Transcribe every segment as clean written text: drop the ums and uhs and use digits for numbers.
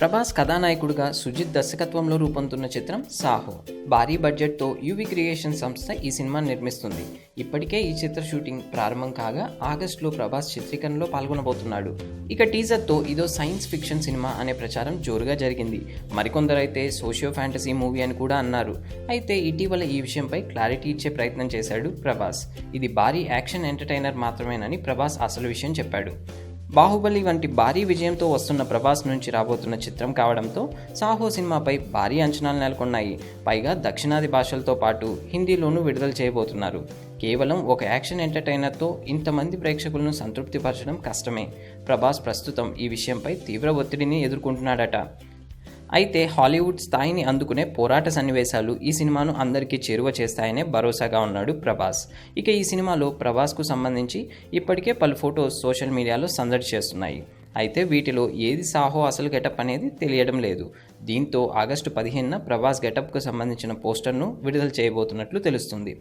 ప్రభాస్ కథానాయకుడిగా సుజిత్ దర్శకత్వంలో రూపొందుతున్న చిత్రం సాహో. భారీ బడ్జెట్తో యువి క్రియేషన్ సంస్థ ఈ సినిమాను నిర్మిస్తుంది. ఇప్పటికే ఈ చిత్ర షూటింగ్ ప్రారంభం కాగా ఆగస్టులో ప్రభాస్ చిత్రీకరణలో పాల్గొనబోతున్నాడు. ఇక టీజర్తో ఇదో సైన్స్ ఫిక్షన్ సినిమా అనే ప్రచారం జోరుగా జరిగింది. మరికొందరైతే సోషియో ఫ్యాంటసీ మూవీ అని కూడా అన్నారు. అయితే ఇటీవల ఈ విషయంపై క్లారిటీ ఇచ్చే ప్రయత్నం చేశాడు ప్రభాస్. ఇది భారీ యాక్షన్ ఎంటర్టైనర్ మాత్రమేనని ప్రభాస్ అసలు విషయం చెప్పాడు. బాహుబలి వంటి భారీ విజయంతో వస్తున్న ప్రభాస్ నుంచి రాబోతున్న చిత్రం కావడంతో సాహో సినిమాపై భారీ అంచనాలు నెలకొన్నాయి. పైగా దక్షిణాది భాషలతో పాటు హిందీలోనూ విడుదల చేయబోతున్నారు. కేవలం ఒక యాక్షన్ ఎంటర్టైనర్తో ఇంతమంది ప్రేక్షకులను సంతృప్తిపరచడం కష్టమే. ప్రభాస్ ప్రస్తుతం ఈ విషయంపై తీవ్ర ఒత్తిడిని ఎదుర్కొంటున్నాడట. అయితే హాలీవుడ్ స్థాయిని అందుకునే పోరాట సన్నివేశాలు ఈ సినిమాను అందరికీ చేరువ చేస్తాయనే భరోసాగా ఉన్నాడు ప్రభాస్. ఇక ఈ సినిమాలో ప్రభాస్కు సంబంధించి ఇప్పటికే పలు ఫొటోస్ సోషల్ మీడియాలో సందడి చేస్తున్నాయి. అయితే వీటిలో ఏది సాహో అసలు గెటప్ అనేది తెలియడం లేదు. దీంతో ఆగస్టు 15న ప్రభాస్ గెటప్కు సంబంధించిన పోస్టర్ను విడుదల చేయబోతున్నట్లు తెలుస్తుంది.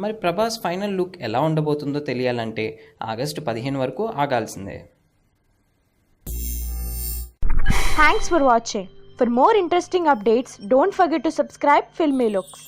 మరి ప్రభాస్ ఫైనల్ లుక్ ఎలా ఉండబోతుందో తెలియాలంటే ఆగస్టు 15 వరకు ఆగాల్సిందే. Thanks for watching. For more interesting updates, don't forget to subscribe Filmy Looks.